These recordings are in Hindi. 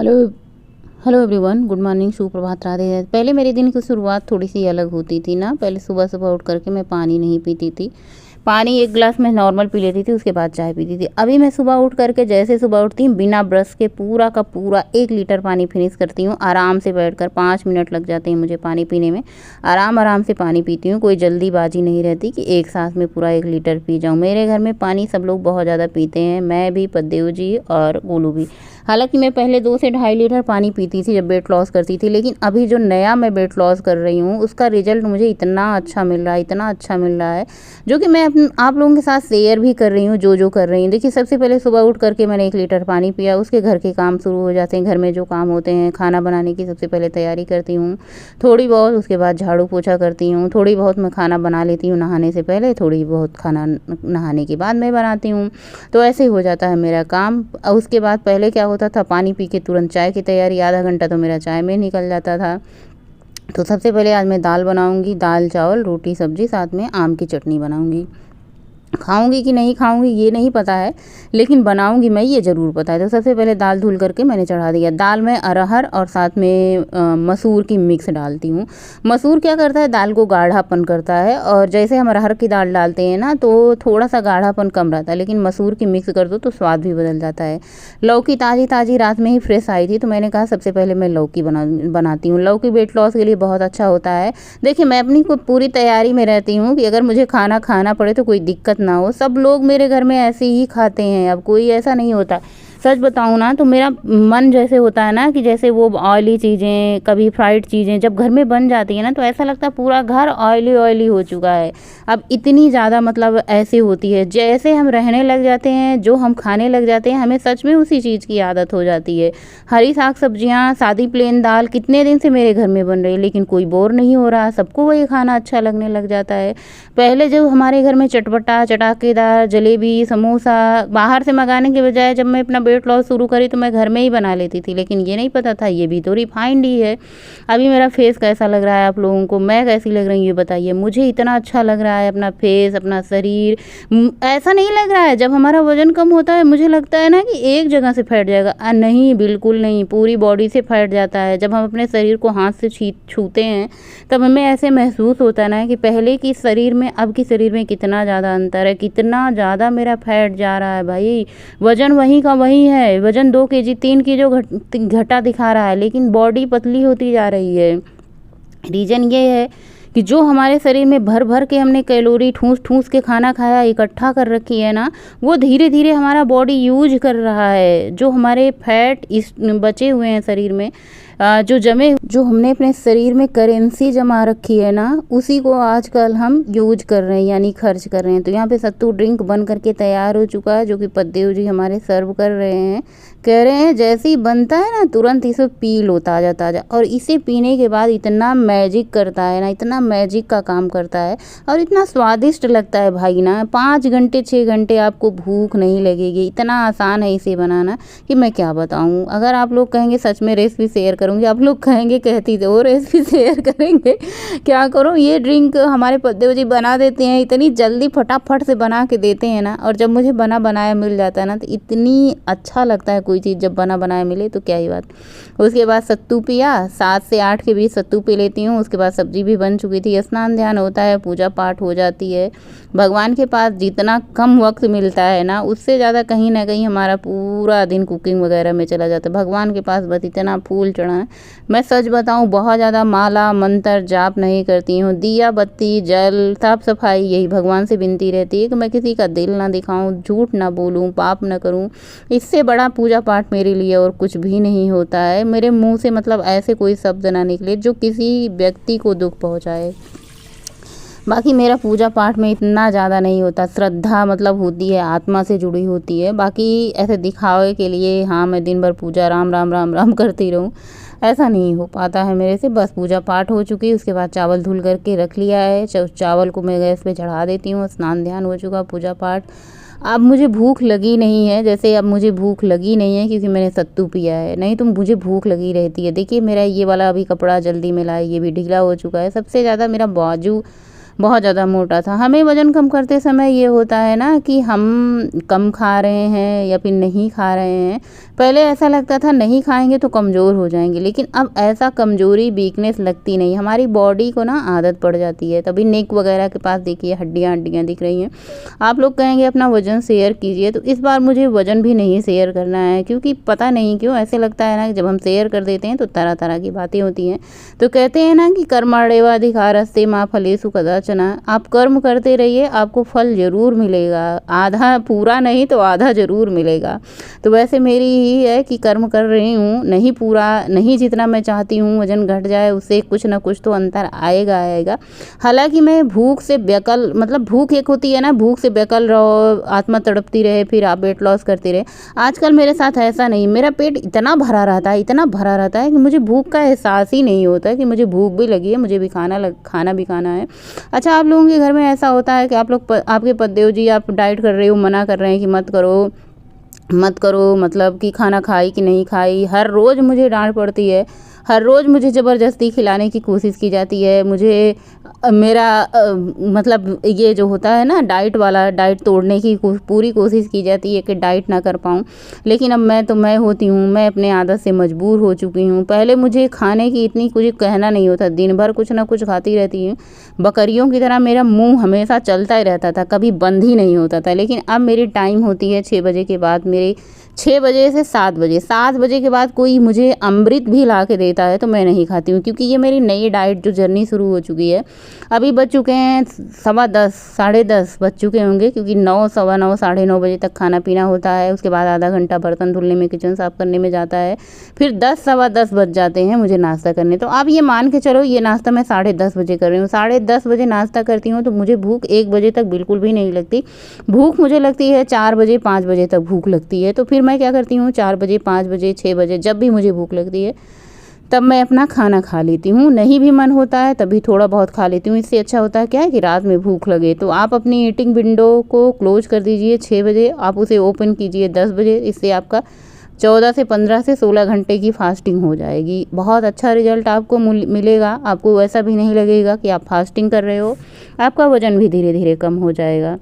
Hello hello everyone, good morning, सुप्रभात, राधे राधे। पहले मेरे दिन की शुरुआत थोड़ी सी अलग होती थी ना। पहले सुबह सुबह उठ करके मैं पानी नहीं पीती थी। पानी एक गिलास में नॉर्मल पी लेती थी, उसके बाद चाय पीती थी। अभी मैं सुबह उठ करके जैसे सुबह उठती हूँ बिना ब्रश के पूरा का पूरा 1 लीटर पानी फिनिश करती हूँ। आराम से बैठकर 5 मिनट लग जाते हैं मुझे पानी पीने में। आराम आराम से पानी पीती हूँ, कोई जल्दीबाजी नहीं रहती कि एक साथ में पूरा 1 लीटर पी जाऊँ। मेरे घर में पानी सब लोग बहुत ज़्यादा पीते हैं, मैं भी, पद्देव जी और गोलू भी। हालांकि मैं पहले 2 से 2.5 लीटर पानी पीती थी जब वेट लॉस करती थी, लेकिन अभी जो नया मैं वेट लॉस कर रही हूँ उसका रिजल्ट मुझे इतना अच्छा मिल रहा है, इतना अच्छा मिल रहा है, जो कि मैं आप लोगों के साथ शेयर भी कर रही हूँ जो कर रही हूँ। देखिए, सबसे पहले सुबह उठ करके मैंने 1 लीटर पानी पिया, उसके घर के काम शुरू हो जाते हैं। घर में जो काम होते हैं, खाना बनाने की सबसे पहले तैयारी करती हूँ थोड़ी बहुत, उसके बाद झाड़ू पोछा करती हूँ। थोड़ी बहुत मैं खाना बना लेती हूँ नहाने से पहले, थोड़ी बहुत खाना नहाने के बाद मैं बनाती हूँ। तो ऐसे ही हो जाता है मेरा काम। उसके बाद पहले क्या होता था, पानी पी के तुरंत चाय की तैयारी, आधा घंटा तो मेरा चाय में निकल जाता था। तो सबसे पहले आज मैं दाल बनाऊंगी, दाल चावल रोटी सब्जी, साथ में आम की चटनी बनाऊंगी। खाऊंगी कि नहीं खाऊंगी ये नहीं पता है, लेकिन बनाऊंगी मैं ये ज़रूर पता है। तो सबसे पहले दाल धुल करके मैंने चढ़ा दिया। दाल में अरहर और साथ में मसूर की मिक्स डालती हूँ। मसूर क्या करता है, दाल को गाढ़ापन करता है, और जैसे हम अरहर की दाल डालते हैं ना तो थोड़ा सा गाढ़ापन कम रहता है, लेकिन मसूर की मिक्स कर दो तो स्वाद भी बदल जाता है। लौकी ताज़ी ताज़ी रात में ही फ्रेश आई थी, तो मैंने कहा सबसे पहले मैं लौकी बनाती हूँ। लौकी वेट लॉस के लिए बहुत अच्छा होता है। देखिए, मैं अपनी को पूरी तैयारी में रहती हूँ कि अगर मुझे खाना पड़े तो कोई दिक्कत ना हो। सब लोग मेरे घर में ऐसे ही खाते हैं, अब कोई ऐसा नहीं होता। सच बताऊँ ना तो मेरा मन जैसे होता है ना कि जैसे वो ऑयली चीज़ें, कभी फ्राइड चीज़ें जब घर में बन जाती है ना तो ऐसा लगता है पूरा घर ऑयली ऑयली हो चुका है। अब इतनी ज़्यादा मतलब ऐसे होती है, जैसे हम रहने लग जाते हैं, जो हम खाने लग जाते हैं, हमें सच में उसी चीज़ की आदत हो जाती है। हरी साग सब्जियाँ, सादी प्लेन दाल कितने दिन से मेरे घर में बन रही है, लेकिन कोई बोर नहीं हो रहा, सबको वही खाना अच्छा लगने लग जाता है। पहले जब हमारे घर में चटपटा, चटाकेदार, जलेबी, समोसा बाहर से मंगाने के बजाय जब मैं अपना वेट लॉस शुरू करी तो मैं घर में ही बना लेती थी, लेकिन ये नहीं पता था ये भी तो रिफाइंड ही है। अभी मेरा फेस कैसा लग रहा है आप लोगों को, मैं कैसी लग रही हूँ ये बताइए। मुझे इतना अच्छा लग रहा है अपना फेस, अपना शरीर। ऐसा नहीं लग रहा है जब हमारा वजन कम होता है मुझे लगता है ना कि एक जगह से फैट जाएगा। नहीं, बिल्कुल नहीं, पूरी बॉडी से फैट जाता है। जब हम अपने शरीर को हाथ से छूते हैं तब हमें ऐसे महसूस होता है ना कि पहले की शरीर में अब की शरीर में कितना ज़्यादा अंतर है, कितना ज़्यादा मेरा फैट जा रहा है भाई। वजन वही का वही है, वजन 2 kg 3 kg घटा दिखा रहा है, लेकिन बॉडी पतली होती जा रही है। रीज़न ये है कि जो हमारे शरीर में भर भर के हमने कैलोरी ठूस ठूस के खाना खाया, इकट्ठा कर रखी है ना, वो धीरे धीरे हमारा बॉडी यूज कर रहा है। जो हमारे फैट इस बचे हुए हैं शरीर में, जो हमने अपने शरीर में करेंसी जमा रखी है ना, उसी को आजकल हम यूज कर रहे हैं, यानी खर्च कर रहे हैं। तो यहाँ पे सत्तू ड्रिंक बन करके तैयार हो चुका है, जो कि पद्देव जी हमारे सर्व कर रहे हैं। कह रहे हैं जैसे ही बनता है ना तुरंत इसे पी लो ताज़ा ताज़ा, और इसे पीने के बाद इतना मैजिक करता है ना, इतना मैजिक का काम करता है और इतना स्वादिष्ट लगता है भाई ना। 5 घंटे 6 घंटे आपको भूख नहीं लगेगी। इतना आसान है इसे बनाना कि मैं क्या बताऊँ। अगर आप लोग कहेंगे सच में रेसिपी शेयर करूँगी, आप लोग कहेंगे कहती तो रेसिपी शेयर करेंगे, क्या करूँ। ये ड्रिंक हमारे पद्देव जी बना देते हैं, इतनी जल्दी फटाफट से बना के देते हैं ना, और जब मुझे बना बनाया मिल जाता है ना तो इतनी अच्छा लगता है। कोई चीज़ जब बना बनाया मिले तो क्या ही बात। उसके बाद सत्तू पिया, 7 से 8 के बीच सत्तू पी लेती हूँ। उसके बाद सब्जी भी बन चुकी थी, स्नान ध्यान होता है, पूजा पाठ हो जाती है। भगवान के पास जितना कम वक्त मिलता है ना, उससे ज़्यादा कहीं ना कहीं हमारा पूरा दिन कुकिंग वगैरह में चला जाता है। भगवान के पास बस इतना फूल चढ़ाना। मैं सच बताऊँ, बहुत ज़्यादा माला मंत्र जाप नहीं करती हूँ। दिया बत्ती जल साफ सफाई यही भगवान से विनती रहती है कि मैं किसी का दिल ना दिखाऊँ, झूठ ना बोलूँ, पाप ना करूँ। इससे बड़ा पूजा पाठ मेरे लिए और कुछ भी नहीं होता है। मेरे मुंह से मतलब ऐसे कोई शब्द ना निकले जो किसी व्यक्ति को दुख पहुंचाए। बाकी मेरा पूजा पाठ में इतना ज़्यादा नहीं होता। श्रद्धा मतलब होती है, आत्मा से जुड़ी होती है। बाकी ऐसे दिखावे के लिए हाँ मैं दिन भर पूजा राम राम राम राम करती रहूँ, ऐसा नहीं हो पाता है मेरे से। बस पूजा पाठ हो चुकी, उसके बाद चावल धुल करके रख लिया है, चावल को मैं गैस पे चढ़ा देती हूँ। स्नान ध्यान हो चुका, पूजा पाठ। अब मुझे भूख लगी नहीं है, जैसे अब मुझे भूख लगी नहीं है क्योंकि मैंने सत्तू पिया है, नहीं तो मुझे भूख लगी रहती है। देखिए, मेरा ये वाला अभी कपड़ा जल्दी में लाए, ये भी ढीला हो चुका है। सबसे ज़्यादा मेरा बाजू बहुत ज़्यादा मोटा था। हमें वज़न कम करते समय ये होता है ना कि हम कम खा रहे हैं या फिर नहीं खा रहे हैं, पहले ऐसा लगता था नहीं खाएंगे तो कमज़ोर हो जाएंगे, लेकिन अब ऐसा कमज़ोरी वीकनेस लगती नहीं, हमारी बॉडी को ना आदत पड़ जाती है। तभी नेक वगैरह के पास देखिए हड्डियाँ हड्डियाँ दिख रही हैं। आप लोग कहेंगे अपना वज़न शेयर कीजिए, तो इस बार मुझे वज़न भी नहीं शेयर करना है, क्योंकि पता नहीं क्यों ऐसे लगता है ना कि जब हम शेयर कर देते हैं तो तरह तरह की बातें होती हैं। तो कहते हैं ना कि कर्मण्येवाधिकारस्ते मा फलेषु कदाचन, आप कर्म करते रहिए, आपको फल ज़रूर मिलेगा, आधा पूरा नहीं तो आधा ज़रूर मिलेगा। तो वैसे मेरी ही है कि कर्म कर रही हूँ, नहीं पूरा नहीं जितना मैं चाहती हूँ वज़न घट जाए, उससे कुछ ना कुछ तो अंतर आएगा। हालांकि मैं भूख से बेकल, मतलब भूख एक होती है ना, भूख से बेकल रहो, आत्मा तड़पती रहे, फिर आप वेट लॉस करते रहे। आजकल मेरे साथ ऐसा नहीं, मेरा पेट इतना भरा रहता है कि मुझे भूख का एहसास ही नहीं होता कि मुझे भूख भी लगी है, मुझे भी खाना भी खाना है। अच्छा, आप लोगों के घर में ऐसा होता है कि आप लोग आपके पतिदेव जी, आप डाइट कर रहे हो, मना कर रहे हैं कि मत करो, मतलब कि खाना खाई कि नहीं खाई, हर रोज़ मुझे डांट पड़ती है, हर रोज़ मुझे ज़बरदस्ती खिलाने की कोशिश की जाती है, मुझे मेरा मतलब ये जो होता है ना डाइट तोड़ने की पूरी कोशिश की जाती है कि डाइट ना कर पाऊँ। लेकिन अब मैं होती हूँ, मैं अपने आदत से मजबूर हो चुकी हूँ। पहले मुझे खाने की इतनी कुछ कहना नहीं होता, दिन भर कुछ ना कुछ खाती रहती हूँ, बकरियों की तरह मेरा मुँह हमेशा चलता ही रहता था, कभी बंद ही नहीं होता था। लेकिन अब मेरी टाइम होती है 6 बजे के बाद, मेरी 6 बजे से 7 बजे के बाद कोई मुझे अमृत भी ला के देता है तो मैं नहीं खाती हूँ, क्योंकि ये मेरी नई डाइट जो जर्नी शुरू हो चुकी है। अभी बज चुके हैं 10:15 10:30 बज चुके होंगे, क्योंकि 9 सवा 9 9:30 बजे तक खाना पीना होता है, उसके बाद आधा घंटा बर्तन धुलने में, किचन साफ़ करने में जाता है, फिर 10 सवा 10 बज जाते हैं मुझे नाश्ता करने। तो आप ये मान के चलो, ये नाश्ता मैं 10:30 बजे कर रही हूँ, 10:30 बजे नाश्ता करती हूँ तो मुझे भूख 1 बजे तक बिल्कुल भी नहीं लगती। भूख मुझे लगती है 4 बजे 5 बजे तक भूख लगती है। तो फिर मैं क्या करती हूँ, 4 बजे 5 बजे 6 बजे जब भी मुझे भूख लगती है तब मैं अपना खाना खा लेती हूँ। नहीं भी मन होता है तभी थोड़ा बहुत खा लेती हूँ। इससे अच्छा होता है क्या है कि रात में भूख लगे तो आप अपनी ईटिंग विंडो को क्लोज कर दीजिए 6 बजे, आप उसे ओपन कीजिए 10 बजे। इससे आपका 14 से 15 से 16 घंटे की फास्टिंग हो जाएगी। बहुत अच्छा रिजल्ट आपको मिलेगा। आपको ऐसा भी नहीं लगेगा कि आप फास्टिंग कर रहे हो, आपका वज़न भी धीरे धीरे कम हो जाएगा।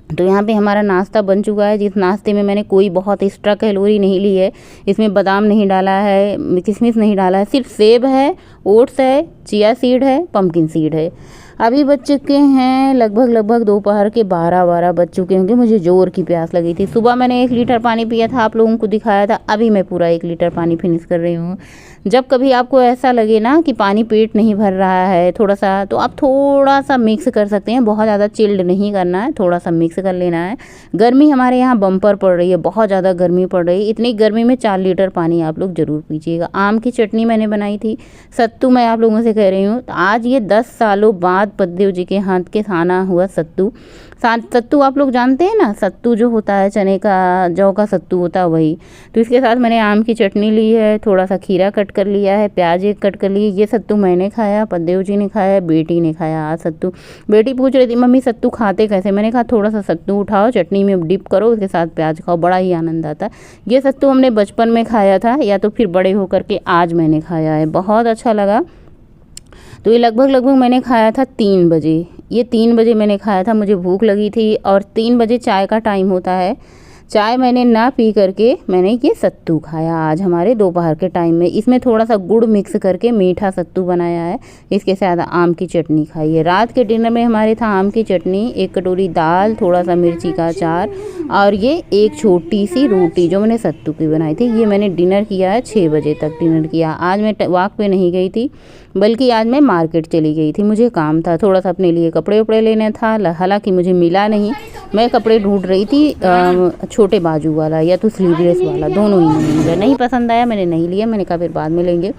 तो यहाँ पे हमारा नाश्ता बन चुका है, जिस नाश्ते में मैंने कोई बहुत एक्स्ट्रा कैलोरी नहीं ली है। इसमें बादाम नहीं डाला है, किशमिश नहीं डाला है, सिर्फ सेब है, ओट्स है, चिया सीड है, पम्पकिन सीड है। अभी बज चुके हैं लगभग दोपहर के 12 बज चुके होंगे। मुझे ज़ोर की प्यास लगी थी। सुबह मैंने 1 लीटर पानी पिया था, आप लोगों को दिखाया था। अभी मैं पूरा 1 लीटर पानी फिनिश कर रही हूँ। जब कभी आपको ऐसा लगे ना कि पानी पेट नहीं भर रहा है थोड़ा सा, तो आप थोड़ा सा मिक्स कर सकते हैं। बहुत ज़्यादा चिल्ड नहीं करना है, थोड़ा सा मिक्स कर लेना है। गर्मी हमारे यहाँ बम्पर पड़ रही है, बहुत ज़्यादा गर्मी पड़ रही है। इतनी गर्मी में 4 लीटर पानी आप लोग ज़रूर पीजिएगा। आम की चटनी मैंने बनाई थी, सत्तू मैं आप लोगों से कह रही हूँ। तो आज ये 10 सालों बाद पतिदेव जी के हाथ के खाना हुआ सत्तू। सत्तू आप लोग जानते हैं ना, सत्तू जो होता है चने का, जौ का सत्तू होता है वही। तो इसके साथ मैंने आम की चटनी ली है, थोड़ा सा खीरा कट कर लिया है, प्याज एक कट कर ली। ये सत्तू मैंने खाया, पतिदेव जी ने खाया, बेटी ने खाया आज सत्तू। बेटी पूछ रही थी मम्मी सत्तू खाते कैसे, मैंने कहा थोड़ा सा सत्तू उठाओ, चटनी में डिप करो, उसके साथ प्याज खाओ, बड़ा ही आनंद आता है। ये सत्तू हमने बचपन में खाया था या तो फिर बड़े होकर के आज मैंने खाया है, बहुत अच्छा लगा। तो ये लगभग मैंने खाया था 3 बजे। ये 3 बजे मैंने खाया था, मुझे भूख लगी थी और 3 बजे चाय का टाइम होता है। चाय मैंने ना पी करके मैंने ये सत्तू खाया आज हमारे दोपहर के टाइम में। इसमें थोड़ा सा गुड़ मिक्स करके मीठा सत्तू बनाया है, इसके साथ आम की चटनी खाई है। रात के डिनर में हमारे था आम की चटनी, 1 कटोरी दाल, थोड़ा सा मिर्ची का अचार और ये एक छोटी सी रोटी जो मैंने सत्तू की बनाई थी। ये मैंने डिनर किया है, 6 बजे तक डिनर किया। आज मैं वॉक पे नहीं गई थी, बल्कि आज मैं मार्केट चली गई थी। मुझे काम था, थोड़ा सा अपने लिए कपड़े उपड़े लेना था, हालांकि मुझे मिला नहीं। मैं कपड़े ढूंढ रही थी छोटे बाजू वाला या तो स्लीवलेस वाला, दोनों ही नहीं मुझे नहीं पसंद आया, मैंने नहीं लिया। मैंने कहा फिर बाद में लेंगे।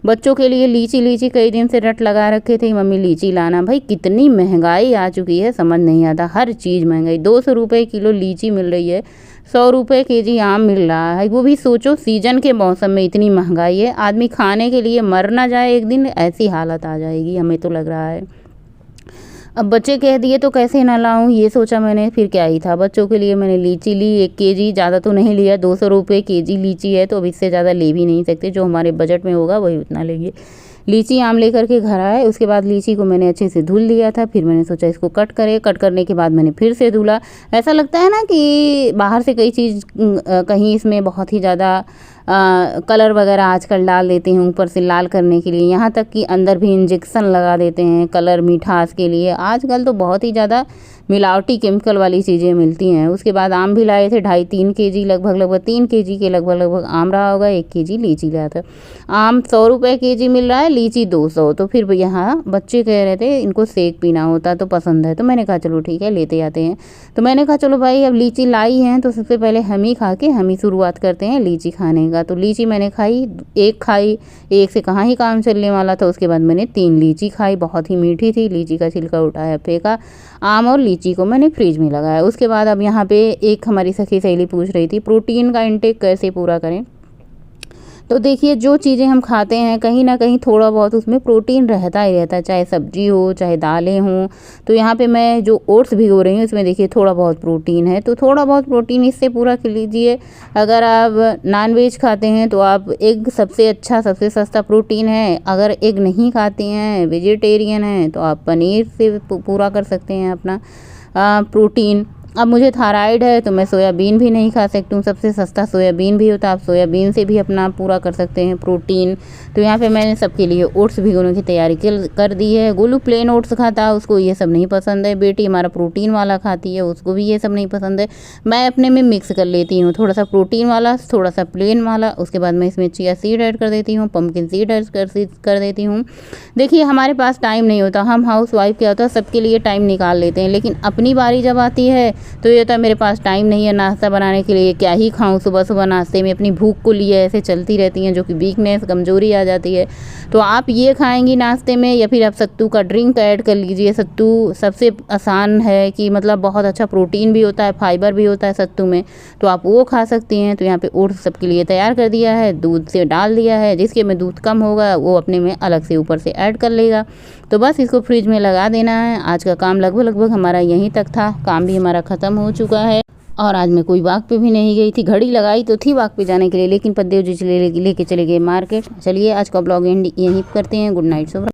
बच्चों के लिए लीची कई दिन से रट लगा रखे थे, मम्मी लीची लाना। भाई कितनी महंगाई आ चुकी है, समझ नहीं आता, हर चीज़ महंगाई। 200 रुपये किलो लीची मिल रही है, 100 रुपये केजी आम मिल रहा है। वो भी सोचो सीजन के मौसम में इतनी महंगाई है, आदमी खाने के लिए मर ना जाए एक दिन, ऐसी हालत आ जाएगी हमें तो लग रहा है। अब बच्चे कह दिए तो कैसे ना लाऊं, ये सोचा मैंने, फिर क्या ही था। बच्चों के लिए मैंने लीची ली 1 केजी, ज़्यादा तो नहीं लिया, 200 रुपये केजी लीची है तो अब इससे ज़्यादा ले भी नहीं सकते, जो हमारे बजट में होगा वही उतना लेंगे। लीची आम लेकर के घर आए। उसके बाद लीची को मैंने अच्छे से धुल लिया था। फिर मैंने सोचा इसको कट करने के बाद मैंने फिर से धुला। ऐसा लगता है ना कि बाहर से कई चीज़ कहीं इसमें बहुत ही ज़्यादा कलर वगैरह आजकल डाल देते हैं ऊपर से लाल करने के लिए, यहाँ तक कि अंदर भी इंजेक्शन लगा देते हैं कलर मिठास के लिए। आजकल तो बहुत ही ज़्यादा मिलावटी केमिकल वाली चीज़ें मिलती हैं। उसके बाद आम भी लाए थे 2.5-3 केजी लगभग 3 केजी के लगभग आम रहा होगा। 1 केजी लीची लाया था। आम 100 रुपये केजी मिल रहा है, लीची 200। तो फिर यहाँ बच्चे कह रहे थे इनको सेक पीना होता तो पसंद है, तो मैंने कहा चलो ठीक है लेते आते हैं। तो मैंने कहा चलो भाई अब लीची लाई हैं तो सबसे पहले हम ही खा के हम ही शुरुआत करते हैं लीची खाने का। तो लीची मैंने खाई, एक खाई, एक से कहाँ ही काम चलने वाला था। उसके बाद मैंने 3 लीची खाई, बहुत ही मीठी थी। लीची का छिलका उठाया फेंका, आम और लीची को मैंने फ्रिज में लगाया। उसके बाद अब यहाँ पे एक हमारी सखी सहेली पूछ रही थी प्रोटीन का इंटेक कैसे पूरा करें। तो देखिए जो चीज़ें हम खाते हैं कहीं ना कहीं थोड़ा बहुत उसमें प्रोटीन रहता ही रहता है, चाहे सब्जी हो चाहे दालें हों। तो यहाँ पे मैं जो ओट्स भिगो रही हूँ इसमें देखिए थोड़ा बहुत प्रोटीन है, तो थोड़ा बहुत प्रोटीन इससे पूरा कर लीजिए। अगर आप नॉन वेज खाते हैं तो आप एग सबसे अच्छा सबसे सस्ता प्रोटीन है। अगर एग नहीं खाते हैं, वेजिटेरियन हैं, तो आप पनीर से पूरा कर सकते हैं अपना प्रोटीन। अब मुझे थायराइड है तो मैं सोयाबीन भी नहीं खा सकती हूँ, सबसे सस्ता सोयाबीन भी होता है, आप सोयाबीन से भी अपना पूरा कर सकते हैं प्रोटीन। तो यहाँ पे मैंने सबके लिए ओट्स भिगोने की तैयारी कर दी है। गोलू प्लेन ओट्स खाता है, उसको ये सब नहीं पसंद है। बेटी हमारा प्रोटीन वाला खाती है, उसको भी ये सब नहीं पसंद है। मैं अपने में मिक्स कर लेती हूँ, थोड़ा सा प्रोटीन वाला थोड़ा सा प्लेन वाला। उसके बाद मैं इसमें चिया सीड ऐड कर देती हूँ, पम्पकिन सीड ऐड कर देती हूँ। देखिए हमारे पास टाइम नहीं होता, हम हाउस वाइफ क्या होता है सबके लिए टाइम निकाल लेते हैं, लेकिन अपनी बारी जब आती है तो ये होता है मेरे पास टाइम नहीं है नाश्ता बनाने के लिए, क्या ही खाऊं। सुबह सुबह नाश्ते में अपनी भूख को लिए ऐसे चलती रहती हैं जो कि वीकनेस कमज़ोरी आ जाती है। तो आप ये खाएंगी नाश्ते में, या फिर आप सत्तू का ड्रिंक ऐड कर लीजिए। सत्तू सबसे आसान है कि मतलब बहुत अच्छा प्रोटीन भी होता है, फाइबर भी होता है सत्तू में, तो आप वो खा सकती हैं। तो यहाँ पे ओट्स सबके लिए तैयार कर दिया है, दूध से डाल दिया है। जिसके में दूध कम होगा वो अपने में अलग से ऊपर से ऐड कर लेगा। तो बस इसको फ्रिज में लगा देना है। आज का काम लगभग हमारा यहीं तक था, काम भी हमारा ख़त्म हो चुका है। और आज मैं कोई वाक पे भी नहीं गई थी, घड़ी लगाई तो थी वाक पे जाने के लिए, लेकिन पद्देव जी लेके चले गए मार्केट। चलिए आज का ब्लॉग एंड यहीं करते हैं। गुड नाइट, शुभ